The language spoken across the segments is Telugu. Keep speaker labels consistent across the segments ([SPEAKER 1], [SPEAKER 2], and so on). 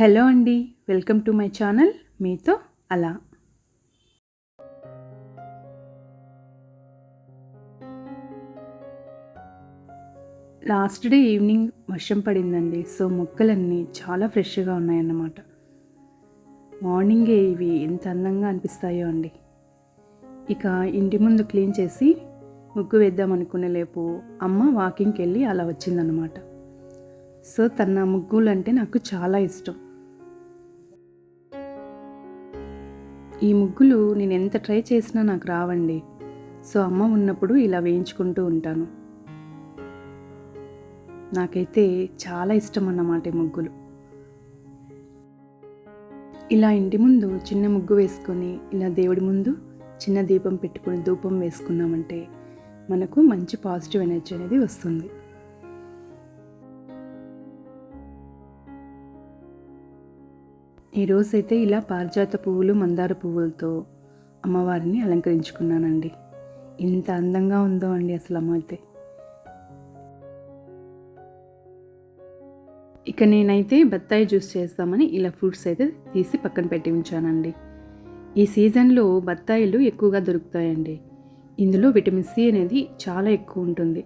[SPEAKER 1] హలో అండి, వెల్కమ్ టు మై ఛానల్ మీతో అలా. లాస్ట్ డే ఈవినింగ్ వర్షం పడిందండి. సో మొక్కలన్నీ చాలా ఫ్రెష్గా ఉన్నాయన్నమాట. మార్నింగే ఇవి ఎంత అందంగా అనిపిస్తాయో అండి. ఇక ఇంటి ముందు క్లీన్ చేసి ముగ్గు వేద్దాం అనుకునే లేపు అమ్మ వాకింగ్కి వెళ్ళి అలా వచ్చిందన్నమాట. సో తన ముగ్గులు అంటే నాకు చాలా ఇష్టం. ఈ ముగ్గులు నేను ఎంత ట్రై చేసినా నాకు రావండి. సో అమ్మ ఉన్నప్పుడు ఇలా వేయించుకుంటూ ఉంటాను. నాకైతే చాలా ఇష్టం అన్నమాట ఈ ముగ్గులు. ఇలా ఇంటి ముందు చిన్న ముగ్గు వేసుకొని ఇలా దేవుడి ముందు చిన్న దీపం పెట్టుకొని ధూపం వేసుకున్నామంటే మనకు మంచి పాజిటివ్ ఎనర్జీ అనేది వస్తుంది. ఈరోజైతే ఇలా పారిజాత పువ్వులు మందార పువ్వులతో అమ్మవారిని అలంకరించుకున్నానండి. ఇంత అందంగా ఉందో అండి అసలు అమ్మ అయితే. ఇక నేనైతే బత్తాయి జ్యూస్ చేస్తామని ఇలా ఫ్రూట్స్ అయితే తీసి పక్కన పెట్టి ఉంచానండి. ఈ సీజన్లో బత్తాయిలు ఎక్కువగా దొరుకుతాయండి. ఇందులో విటమిన్ సి అనేది చాలా ఎక్కువ ఉంటుంది.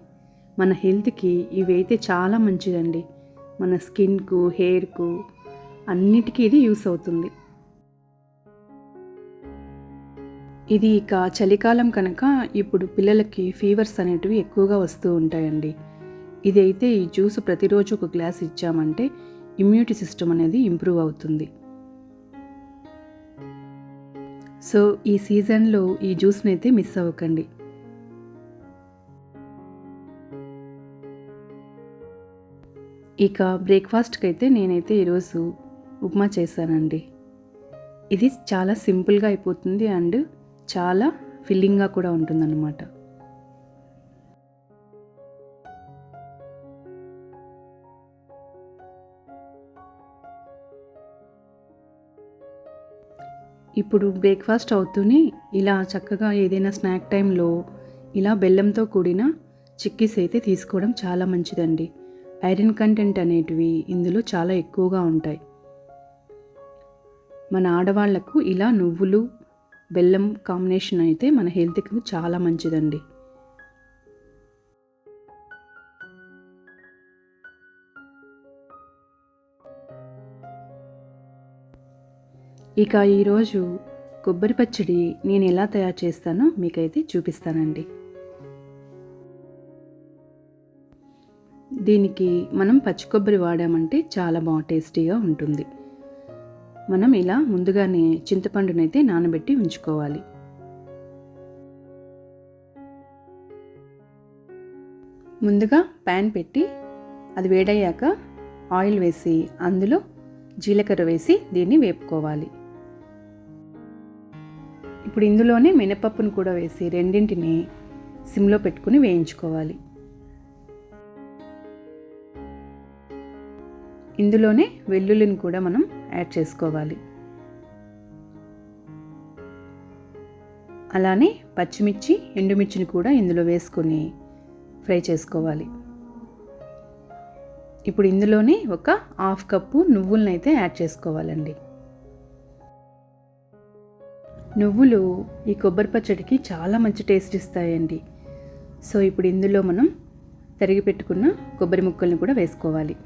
[SPEAKER 1] మన హెల్త్కి ఇవైతే చాలా మంచిదండి. మన స్కిన్కు, హెయిర్కు అన్నిటికీ ఇది యూస్ అవుతుంది. ఇది ఇక చలికాలం కనుక ఇప్పుడు పిల్లలకి ఫీవర్స్ అనేటివి ఎక్కువగా వస్తూ ఉంటాయండి. ఇది అయితే ఈ జ్యూస్ ప్రతిరోజు ఒక గ్లాస్ ఇచ్చామంటే ఇమ్యూనిటీ సిస్టమ్ అనేది ఇంప్రూవ్ అవుతుంది. సో ఈ సీజన్లో ఈ జ్యూస్ని అయితే మిస్ అవ్వకండి. ఇక బ్రేక్ఫాస్ట్కి అయితే నేనైతే ఈరోజు ఉప్మా చేశానండి. ఇది చాలా సింపుల్గా అయిపోతుంది అండ్ చాలా ఫిల్లింగ్గా కూడా ఉంటుందన్నమాట. ఇప్పుడు బ్రేక్ఫాస్ట్ అవుతూనే ఇలా చక్కగా ఏదైనా స్నాక్ టైంలో ఇలా బెల్లంతో కూడిన చిక్కీస్ అయితే తీసుకోవడం చాలా మంచిదండి. ఐరన్ కంటెంట్ అనేటివి ఇందులో చాలా ఎక్కువగా ఉంటాయి. మన ఆడవాళ్లకు ఇలా నువ్వులు బెల్లం కాంబినేషన్ అయితే మన హెల్త్కి చాలా మంచిదండి. ఇక ఈరోజు కొబ్బరి పచ్చడి నేను ఎలా తయారు చేస్తానో మీకైతే చూపిస్తానండి. దీనికి మనం పచ్చి కొబ్బరి వాడామంటే చాలా టేస్టీగా ఉంటుంది. మనం ఇలా ముందుగానే చింతపండునైతే నానబెట్టి ఉంచుకోవాలి. ముందుగా ప్యాన్ పెట్టి అది వేడయ్యాక ఆయిల్ వేసి అందులో జీలకర్ర వేసి దీన్ని వేపుకోవాలి. ఇప్పుడు ఇందులోనే మినపప్పును కూడా వేసి రెండింటిని సిమ్లో పెట్టుకుని వేయించుకోవాలి. ఇందులోనే వెల్లుల్లిని కూడా మనం యాడ్ చేసుకోవాలి. అలానే పచ్చిమిర్చి, ఎండుమిర్చిని కూడా ఇందులో వేసుకొని ఫ్రై చేసుకోవాలి. ఇప్పుడు ఇందులోనే ఒక 1/2 కప్పు నువ్వులను అయితే యాడ్ చేసుకోవాలండి. నువ్వులు ఈ కొబ్బరి పచ్చడికి చాలా మంచి టేస్ట్ ఇస్తాయండి. సో ఇప్పుడు ఇందులో మనం తరిగి పెట్టుకున్న కొబ్బరి ముక్కల్ని కూడా వేసుకోవాలి.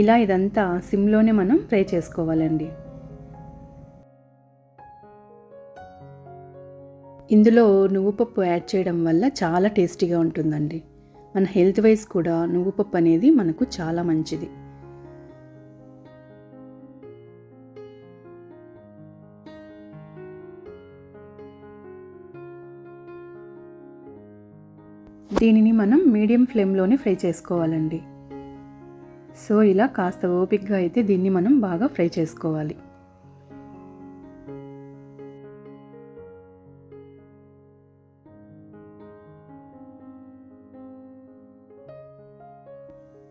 [SPEAKER 1] ఇలా ఇదంతా సిమ్లోనే మనం ఫ్రై చేసుకోవాలండి. ఇందులో నువ్వు పప్పు యాడ్ చేయడం వల్ల చాలా టేస్టీగా ఉంటుందండి. మన హెల్త్ వైజ్ కూడా నువ్వు పప్పు అనేది మనకు చాలా మంచిది. దీనిని మనం మీడియం ఫ్లేమ్లోనే ఫ్రై చేసుకోవాలండి. సో ఇలా కాస్త ఓపికగా అయితే దీన్ని మనం బాగా ఫ్రై చేసుకోవాలి.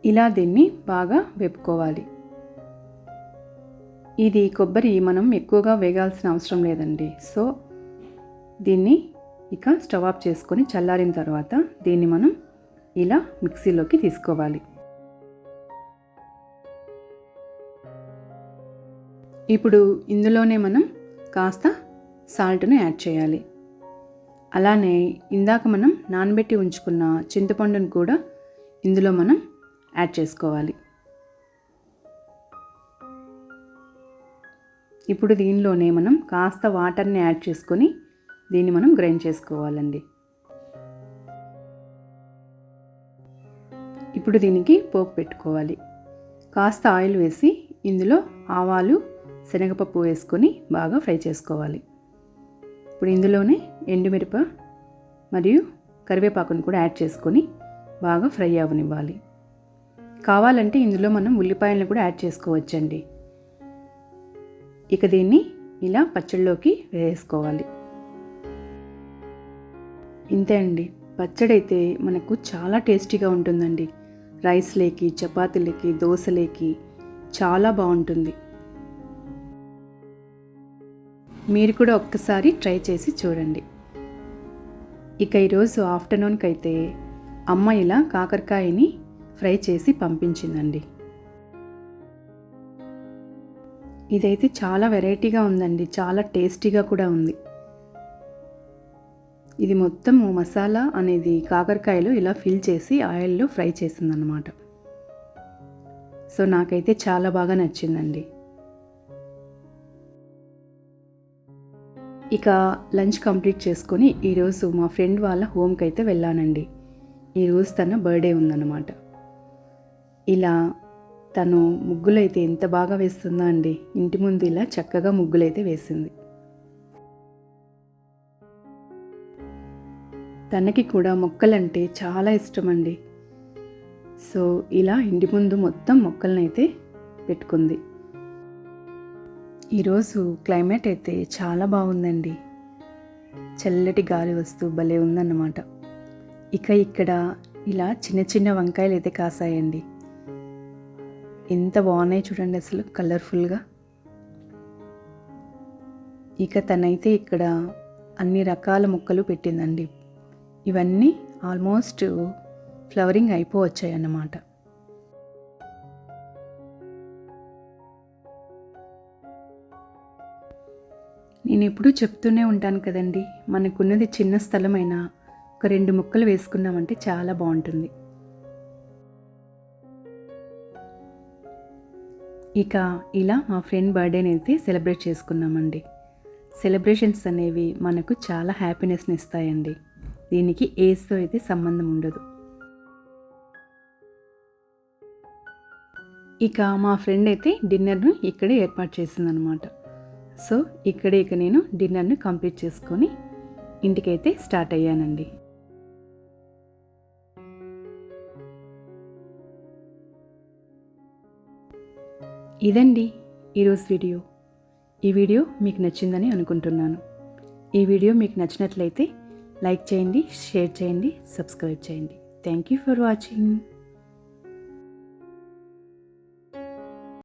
[SPEAKER 1] ఇలా దీన్ని బాగా వేపుకోవాలి. ఇది కొబ్బరి మనం ఎక్కువగా వేగాల్సిన అవసరం లేదండి. సో దీన్ని ఇక స్టవ్ ఆఫ్ చేసుకొని చల్లారిన తర్వాత దీన్ని మనం ఇలా మిక్సీలోకి తీసుకోవాలి. ఇప్పుడు ఇందులోనే మనం కాస్త సాల్ట్ను యాడ్ చేయాలి. అలానే ఇందాక మనం నానబెట్టి ఉంచుకున్న చింతపండును కూడా ఇందులో మనం యాడ్ చేసుకోవాలి. ఇప్పుడు దీనిలోనే మనం కాస్త వాటర్ని యాడ్ చేసుకొని దీన్ని మనం గ్రైండ్ చేసుకోవాలండి. ఇప్పుడు దీనికి పోపు పెట్టుకోవాలి. కాస్త ఆయిల్ వేసి ఇందులో ఆవాలు, శనగపప్పు వేసుకొని బాగా ఫ్రై చేసుకోవాలి. ఇప్పుడు ఇందులోనే ఎండుమిరప మరియు కరివేపాకును కూడా యాడ్ చేసుకొని బాగా ఫ్రై అవ్వనివ్వాలి. కావాలంటే ఇందులో మనం ఉల్లిపాయలను కూడా యాడ్ చేసుకోవచ్చండి. ఇక దీన్ని ఇలా పచ్చడిలోకి వేసుకోవాలి. ఇంతే అండి, పచ్చడి అయితే మనకు చాలా టేస్టీగా ఉంటుందండి. రైస్లేకి, చపాతీలకి, దోశలేకి చాలా బాగుంటుంది. మీరు కూడా ఒక్కసారి ట్రై చేసి చూడండి. ఇక ఈరోజు ఆఫ్టర్నూన్కి అయితే అమ్మ ఇలా కాకరకాయని ఫ్రై చేసి పంపించిందండి. ఇదైతే చాలా వెరైటీగా ఉందండి, చాలా టేస్టీగా కూడా ఉంది. ఇది మొత్తం మసాలా అనేది కాకరకాయలు ఇలా ఫిల్ చేసి ఆయిల్లో ఫ్రై చేసిందనమాట. సో నాకైతే చాలా బాగా నచ్చిందండి. ఇక లంచ్ కంప్లీట్ చేసుకొని ఈరోజు మా ఫ్రెండ్ వాళ్ళ హోమ్కి అయితే వెళ్ళానండి. ఈరోజు తన బర్త్డే ఉందన్నమాట. ఇలా తను ముగ్గులైతే ఎంత బాగా వేస్తుందో అండి. ఇంటి ముందు ఇలా చక్కగా ముగ్గులైతే వేసింది. తనకి కూడా మొక్కలంటే చాలా ఇష్టం అండి. సో ఇలా ఇంటి ముందు మొత్తం మొక్కలనైతే పెట్టుకుంది. ఈరోజు క్లైమేట్ అయితే చాలా బాగుందండి. చల్లటి గాలి వస్తూ భలే ఉందన్నమాట. ఇక ఇక్కడ ఇలా చిన్న చిన్న వంకాయలు అయితే కాసాయండి. ఎంత బాగున్నాయి చూడండి, అసలు కలర్ఫుల్గా. ఇక తనైతే ఇక్కడ అన్ని రకాల మొక్కలు పెట్టిందండి. ఇవన్నీ ఆల్మోస్ట్ ఫ్లవరింగ్ అయిపోవచ్చాయి అన్నమాట. నేను ఎప్పుడూ చెప్తూనే ఉంటాను కదండి, మనకున్నది చిన్న స్థలమైనా ఒక 2 మొక్కలు వేసుకున్నామంటే చాలా బాగుంటుంది. ఇక ఇలా మా ఫ్రెండ్ బర్త్డేని అయితే సెలబ్రేట్ చేసుకున్నామండి. సెలబ్రేషన్స్ అనేవి మనకు చాలా హ్యాపీనెస్ని ఇస్తాయండి. దీనికి ఏజ్తో అయితే సంబంధం ఉండదు. ఇక మా ఫ్రెండ్ అయితే డిన్నర్ను ఇక్కడే ఏర్పాటు చేసిందనమాట. సో ఇక్కడే ఇక నేను డిన్నర్ను కంప్లీట్ చేసుకొని ఇంటికైతే స్టార్ట్ అయ్యానండి. ఇదండి ఈరోజు వీడియో. ఈ వీడియో మీకు నచ్చిందని అనుకుంటున్నాను. ఈ వీడియో మీకు నచ్చినట్లయితే లైక్ చేయండి, షేర్ చేయండి, సబ్స్క్రైబ్ చేయండి. Thank you for watching.